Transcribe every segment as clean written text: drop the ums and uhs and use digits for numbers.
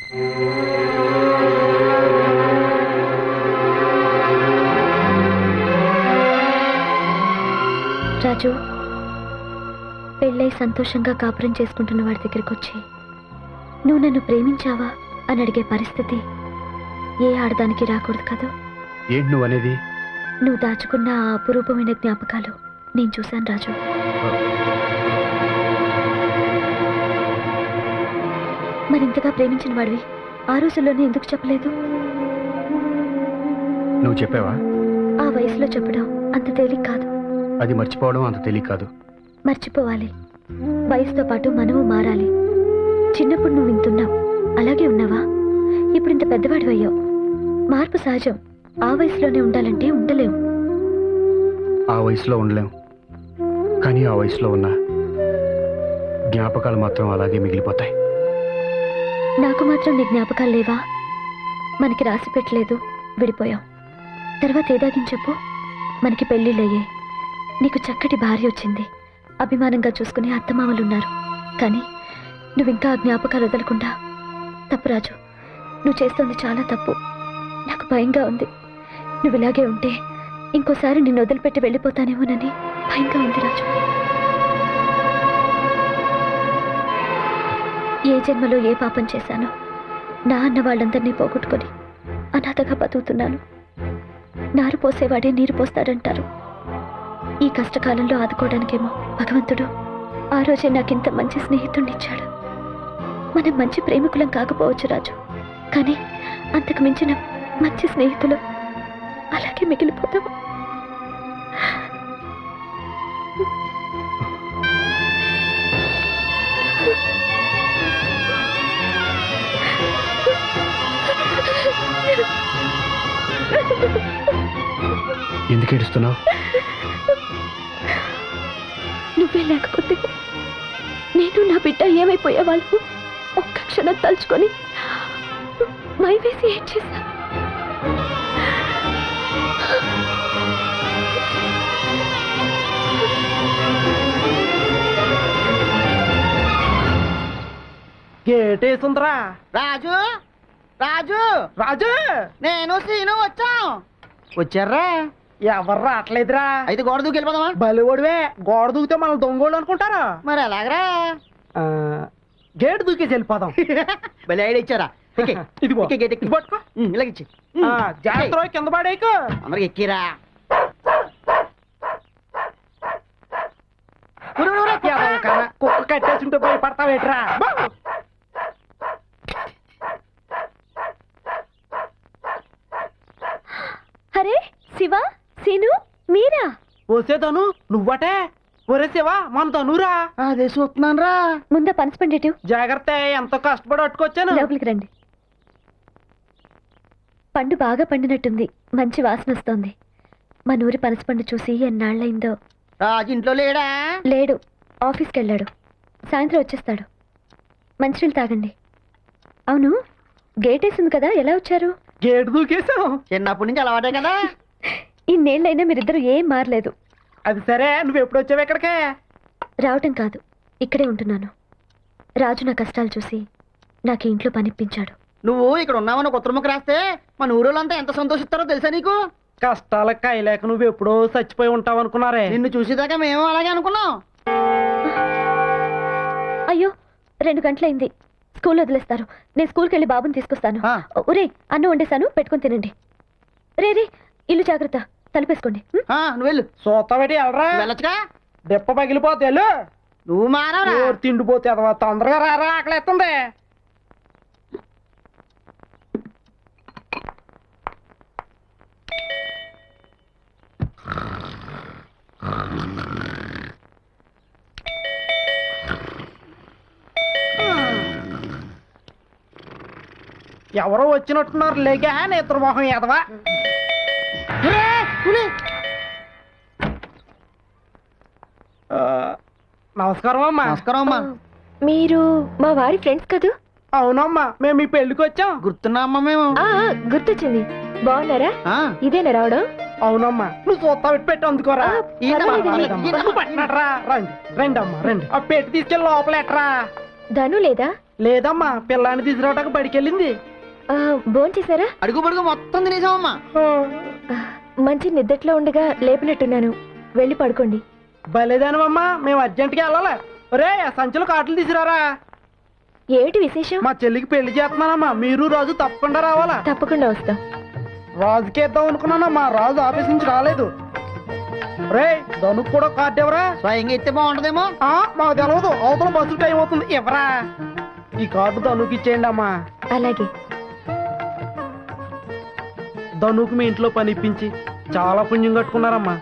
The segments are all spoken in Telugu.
రాజు, పెళ్ళై సంతోషంగా కాపురం చేసుకుంటున్న వాడి దగ్గరికి వచ్చి నువ్వు నన్ను ప్రేమించావా అని అడిగే పరిస్థితి ఏ ఆడదానికి రాకూడదు కదా. ఏంటి నువ్వు అనేది? నువ్వు దాచుకున్న ఆ అపురూపమైన జ్ఞాపకాలు నేను చూశాను రాజు. మరింతగా ప్రేమించిన వాడివి ఆ రోజుల్లోనే ఎందుకు చెప్పలేదు? నువ్వు చెప్పావా? ఆ వయసులో చెప్పడం అంత తేలిక కాదు. అది మర్చిపోవడం అంత తేలిక కాదు. మర్చిపోవాలి. వయసుతో పాటు మనము మారాలి. చిన్నప్పుడు నువ్వు ఇంతున్నావు, అలాగే ఉన్నావా? ఇప్పుడు ఇంత పెద్దవాడు అయ్యావు. మార్పు సహజం. ఆ వయసులోనే ఉండాలంటే ఉండలేవు. ఆ వయసులో ఉండలేం, కానీ ఆ వయసులో ఉన్న జ్ఞాపకాలు మాత్రం అలాగే మిగిలిపోతాయి. నాకు మాత్రం నీ జ్ఞాపకాలు లేవా? మనకి రాసి పెట్టలేదు, విడిపోయాం. తర్వాత ఏదాగిని చెప్పు. మనకి పెళ్ళిళ్ళయ్యే, నీకు చక్కటి భార్య వచ్చింది, అభిమానంగా చూసుకునే అత్తమామలున్నారు. కానీ నువ్వింకా ఆ జ్ఞాపకాలు వదలకుండా. తప్పు రాజు, నువ్వు చేస్తోంది చాలా తప్పు. నాకు భయంగా ఉంది. నువ్వు ఇలాగే ఉంటే ఇంకోసారి నిన్ను వదిలిపెట్టి వెళ్ళిపోతానేమోనని భయంగా ఉంది రాజు. ఏ జన్మలో ఏ పాపం చేశానో నా అన్న వాళ్ళందరినీ పోగొట్టుకొని అనాథగా బతుకుతున్నాను. నారు పోసేవాడే నీరు పోస్తాడంటారు. ఈ కష్టకాలంలో ఆదుకోవడానికేమో భగవంతుడు ఆ రోజే నాకింత మంచి స్నేహితుడినిచ్చాడు. మనం మంచి ప్రేమికులం కాకపోవచ్చు రాజు, కానీ అంతకు మించిన మంచి స్నేహితులు అలాగే మిగిలిపోతాం. ఎందుకు ఏడుస్తున్నావు? నువ్వే లేకపోతే నేను నా బిడ్డ ఏమైపోయేవాళ్ళు ఒక్క క్షణం తలుచుకొని మైవేసి ఏం చేశా. గేటేసుందిరా. రాజు రాజు రాజు, నేను సీను వచ్చాం. వచ్చారా? ఎవరు రావట్లేదురా. అయితే గోడ దూకి వెళ్ళిపోదామా? బలివడివే, గోడ దూకితే మనం దొంగోళ్ళు అనుకుంటారా? మరి ఎలాగరా? గేట్ దూకేసి వెళ్ళిపోదాం. బలి ఐడియా ఇచ్చారా? ఇదిగో గేట్ ఎక్కి పట్టుకో. ఇలాగిచ్చి జాగ్రత్త రోయ్, కింద పడేకు. అందరికి ఎక్కిరా. కుక్క కట్టేసింటే పోయి పడతావేట్రా? అరే శివ, సీను, మీరా? వసేతను నువ్వటే? ఒరే శివ, మన తనురా. అదే చూస్తున్నాను రా. ముందా పనసపండి జాగ్రత్త, ఎంతో కష్టపడి పట్టుకొచ్చాను. లోపలికి రండి. పండు బాగా పండినట్టుంది, మంచి వాసన వస్తోంది. మన ఊరి పనసపండు చూసి ఎన్నాళ్ళయిందో. రాజు ఇంట్లో లేడా? లేడు, ఆఫీస్కి వెళ్ళాడు. సాయంత్రం వచ్చేస్తాడు. మంచినీళ్ళు తాగండి. అవును, గేట్ వేసింది కదా, ఎలా వచ్చారు? గేట్ దూకేసాం. చిన్నప్పటి నుంచి అలవాటే కదా. ఇన్నేళ్ళైనా మీరిద్దరు ఏం మారలేదు. అది సరే, నువ్వు ఎప్పుడు వచ్చావు ఇక్కడికే? రావటం కాదు, ఇక్కడే ఉంటున్నాను. రాజు నా కష్టాలు చూసి నాకు ఇంట్లో పనిప్పించాడు. నువ్వు ఇక్కడ ఉన్నావని ఒక ఉత్తరముఖ రాస్తే మన ఊరోళ్ళంతా ఎంత సంతోషిస్తారో తెలుసా నీకు? కష్టాలకు కాయలేక నువ్వు ఎప్పుడో చచ్చిపోయి ఉంటావు అనుకున్నారే. నిన్ను చూసేదాకా మేము అలాగే అనుకున్నాం. అయ్యో, 2 గంటలైంది. స్కూల్ వదిలేస్తారు. నేను స్కూల్కి వెళ్ళి బాబుని తీసుకొస్తాను. ఒరే, అన్నం వండేశాను, పెట్టుకుని తినండి. రే రే, ఇల్లు జాగ్రత్త, తలుపేసుకోండి. నువ్వు వెళ్ళు. సోతబెట్టి వెళ్ళరా. వెళ్ళొచ్చుగా. దెప్ప పగిలిపోతే వెళ్ళు. నువ్వు మానవరా? తిండిపోతే అదవా, తొందరగా రారా, ఆకలేస్తుంది. ఎవరో వచ్చినట్టున్నారు. లేగా నేత్రమోహం ఎదవా. నమస్కారం అమ్మా. నమస్కారం అమ్మా. మీరు మా వారి ఫ్రెండ్స్ కదూ? అవునమ్మా, మేము మీ పెళ్లికి వచ్చాం. గుర్తున్నా అమ్మా మేము? గుర్తొచ్చింది. బాగున్నారా? ఇదేనా రావడం? అవునమ్మా, నువ్వు చూస్తా పెట్టి అందుకోరా. పర్వాలేదు. పట్టినట్రా. రండి రండి అమ్మా, రండి. ఆ పెట్టి తీసుకెళ్ళి లోపల ఎట్రా. ధను లేదా? లేదమ్మా, పిల్లాన్ని తీసుకురావడానికి బడికెళ్ళింది. భోంచేశారా? అడుగు పడుగు మొత్తం తినేసామమ్మా. మంచి నిద్దట్లో ఉండగా లేపినట్టున్నాను, వెళ్ళి పడుకోండి. భలేదానమ్మా, మేము అర్జెంట్గా వెళ్ళాలి. ఒరే, ఆ సంచులు కాటలు తీసుకురారా. ఏమిటి విశేషం? మా చెల్లికి పెళ్లి చేస్తున్నానమ్మా, మీరు రాజు తప్పకుండా రావాలా. తప్పకుండా వస్తాం. రాజుకి ఇద్దాం అనుకున్నానమ్మా, రాజు ఆఫీస్ నుంచి రాలేదు. రే, ధనుకు కూడా కార్డు ఎవరా? స్వయంగా ఎత్తే బాగుంటదేమో. మాకు తెలియదు, అవతల బస్సు టైం అవుతుంది. ఎవరా? ఈ కార్డు ధనుకి ఇచ్చేయండి అమ్మా. అలాగే. ధనుకు మీ ఇంట్లో పని ఇప్పించి చాలా పుణ్యం కట్టుకున్నారమ్మా.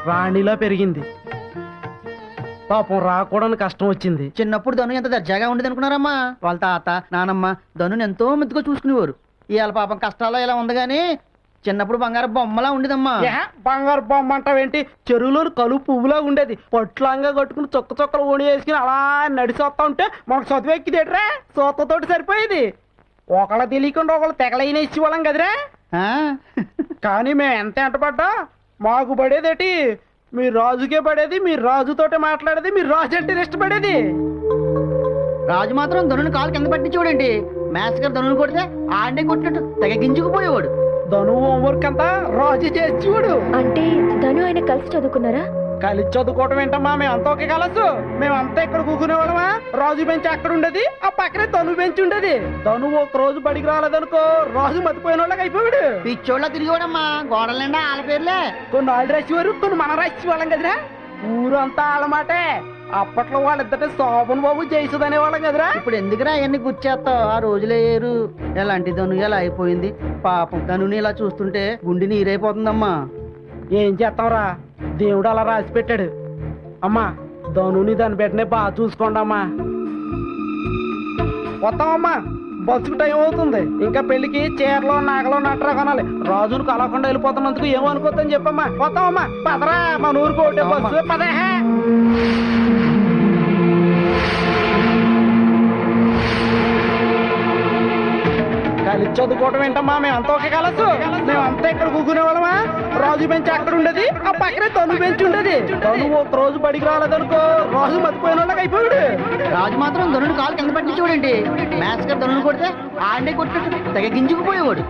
రాణిలా పెరిగింది. పాపం రాకూడని కష్టం వచ్చింది. చిన్నప్పుడు ధను ఎంత దర్జాగా ఉండేది అనుకున్నారమ్మా. వాళ్ళ తాత నానమ్మ ధనుని ఎంతో మెత్తుగా చూసుకునేవారు. ఇవాళ పాపం కష్టాల్లో ఇలా ఉంది కానీ చిన్నప్పుడు బంగారు బొమ్మలా ఉండేదమ్మా. బంగారు బొమ్మ అంటావేంటి? చెరువులో కలుపు పువ్వులా ఉండేది. పట్లంగా కట్టుకుని చొక్క చొక్కలు ఓడి వేసుకుని అలా నడిచొస్తా ఉంటే మనకు చదువు ఎక్కిదేట్రా, సోతతోటి సరిపోయేది. ఒకళ్ళ తెలియకుండా ఒకళ్ళు తెగలైన ఇచ్చేవాళ్ళం కదరా. కానీ మేము ఎంత ఎంటపడ్డా మాకు పడేదేటి మీ రాజుకే పడేది. మీరు రాజుతోటే మాట్లాడేది, మీరు రాజు అంటే ఇష్టపడేది. రాజు మాత్రం ధనుని కాలు కింద పట్టి చూడండి. మ్యాథ్స్ గారు ధనుని కొడితే ఆడనే కొట్టినట్టు తెగ గింజుకుపోయేవాడు. ధను హోంవర్క్ అంతా రాజు చేసి చూడు. అంటే ధను ఆయన కలిసి చదువుకున్నారా? కలిసి చదువుకోవటం ఏంటమ్మా, మేమంతా ఒకే కలసు. మేమంతా ఇక్కడ కూకునే వాళ్ళమా. రాజు బెంచ్ అక్కడ ఉండేది, ఆ పక్కనే ధను బెంచ్ ఉండేది. ధను ఒక రోజు బడికి రాలేదనుకో, రాజు మతిపోయిన వాళ్ళకి అయిపోయాడు. పిచ్చోళ్ళ తిరిగివాడమ్మా, గోడల నిండా వాళ్ళ పేర్లే. కొన్ని వాళ్ళు రాసేవారు, కొన్ని మనం రాసేవాళ్ళం కదరా. ఊరంతా వాళ్ళమాటే. అప్పట్లో వాళ్ళిద్దరే శోభన్ బాబు జయసుద్ అనేవాళ్ళం కదరా. ఇప్పుడు ఎందుకురా అవన్నీ గుర్చేస్తావు? ఆ రోజులే ఏరు. ఎలాంటి ధను ఎలా అయిపోయింది పాపం. ధనుని ఇలా చూస్తుంటే గుండె నీరైపోతుందమ్మా. ఏం చేస్తాంరా, దేవుడు అలా రాసి పెట్టాడు. అమ్మా, ధనుని దాన్ని పెట్టినే బాగా చూసుకోండి అమ్మా. వస్తామమ్మా, బస్సుకు టైం అవుతుంది. ఇంకా పెళ్లికి చీరలో నాగలో నట్టరా కొనాలి. రాజును కలవకుండా వెళ్ళిపోతున్నందుకు ఏమనుకోద్దని చెప్పమ్మా. వస్తామమ్మా, పదరా, మన ఊరికి ఒకటే బస్సు, పదే. కలిసి చదువుకోవటం ఏంటమ్మా, మేమంతా ఒకే కలసు. మేమంతా ఇక్కడ కూకునే వాళ్ళమా. రాజు బెంచ్ అక్కడ ఉండేది, ఆ పక్కనే ధను బెంచ్ ఉండేది. ధను ఒక రోజు బడికి రాలేదనుకో, రాజు మతిపోయిన వాళ్ళకి అయిపోయాడు. రాజు మాత్రం ధనుని కాలు కింద పట్టి చూడండి. మ్యాథ్స్ గారు ధనుని కొడితే ఆడనే కొట్టినట్టు తెగ గింజుకుపోయేవాడు.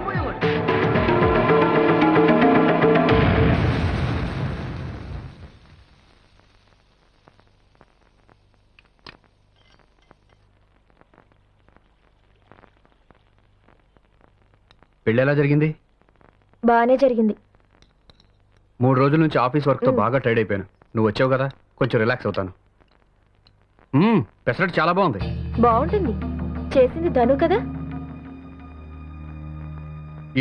పెళ్ళి ఎలా జరిగింది? బానే జరిగింది. 3 రోజుల నుంచి ఆఫీస్ వర్క్తో బాగా టైర్డ్ అయిపోయాను. నువ్వు వచ్చావు కదా, కొంచెం రిలాక్స్ అవుతాను. పెసరట్టు చాలా బాగుంది. బాగుంటుంది, చేసింది ధను కదా.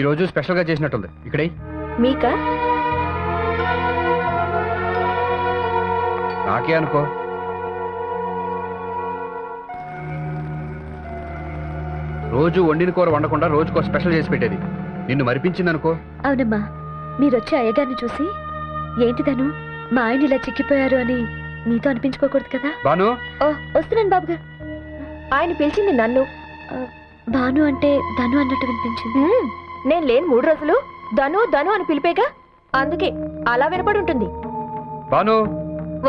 ఈరోజు స్పెషల్గా చేసినట్టుంది. ఇక్కడే మీకా? నాకే అనుకో. రోజు వండిన కూర వండకుండా రోజుకో స్పెషల్ చేసి పెట్టేది. నిన్ను మరిపించింది అనుకో. అవునమ్మా, మీరొచ్చే అయ్యగారిని చూసి ఏంటి ధను మా ఆయన ఇలా చిక్కిపోయారు అని నీతో అనిపించుకోకూడదు కదా. బాను, వస్తున్నాను బాబు గారు. ఆయన పిలిచింది నన్ను. భాను అంటే ధను అన్నట్టు వినిపించింది. నేను లేని 3 రోజులు ధను ధను అని పిలిపేగా, అందుకే అలా వినపడి ఉంటుంది. బాను,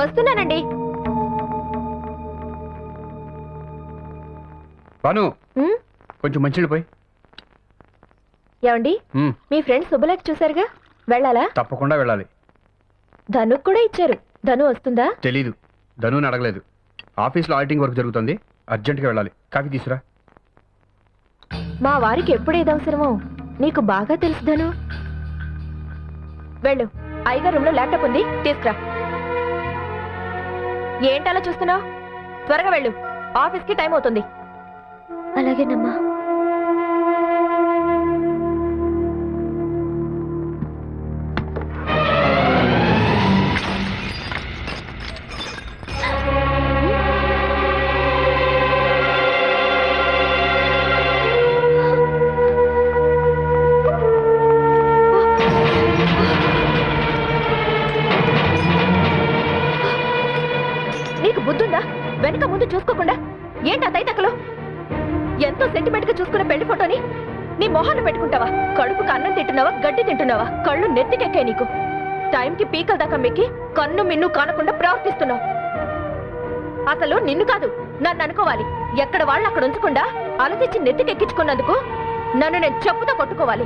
వస్తున్నానండి. బాను, కొంచెం మంచినీళ్ళు పోయి. ఏమండి, మీ ఫ్రెండ్ శుభలేఖ చూసారుగా, వెళ్ళాలా? తప్పకుండా వెళ్ళాలి. ధనుకు కూడా ఇచ్చారు. ధను వస్తుందా తెలీదు, ధనుని అడగలేదు. ఆఫీస్లో ఆడిటింగ్ వర్క్ జరుగుతుంది, అర్జెంట్గా వెళ్ళాలి. కాఫీ తీసురా. మా వారికి ఎప్పుడు ఏది అవసరమో నీకు బాగా తెలుసు ధను. వెళ్ళు, అయ్యగారు రూమ్ లో ల్యాప్టాప్ ఉంది, తీసుకురా. ఏంటలా చూస్తున్నావు? త్వరగా వెళ్ళు, ఆఫీస్కి టైం అవుతుంది. అలాగేనమ్మా. నీకు బుద్ధుందా? వెనక ముందు చూసుకోకుండా ఏంటి ఆ తైతకలు? ఎంతో సెంటిమెంట్ గా చూసుకున్న పెళ్లి ఫోటోని నీ మొహాన్ని పెట్టుకుంటావా? కడుపుకి అన్నం తింటున్నావా, గడ్డి తింటున్నావా? కళ్ళు నెత్తికెక్కాయి నీకు. టైంకి పీకల దాకా మెక్కి కన్ను మిన్ను కానకుండా ప్రవర్తిస్తున్నావు. అసలు నిన్ను కాదు, నన్ను అనుకోవాలి. ఎక్కడ వాళ్ళు అక్కడ ఉంచకుండా అలసిచ్చి నెత్తికెక్కించుకున్నందుకు నన్ను నేను చెప్పుతో కొట్టుకోవాలి.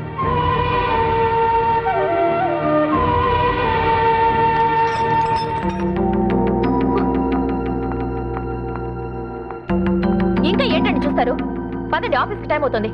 ఇంకా ఏంటండి చూస్తారు? పదండి, ఆఫీస్కి టైం అవుతుంది.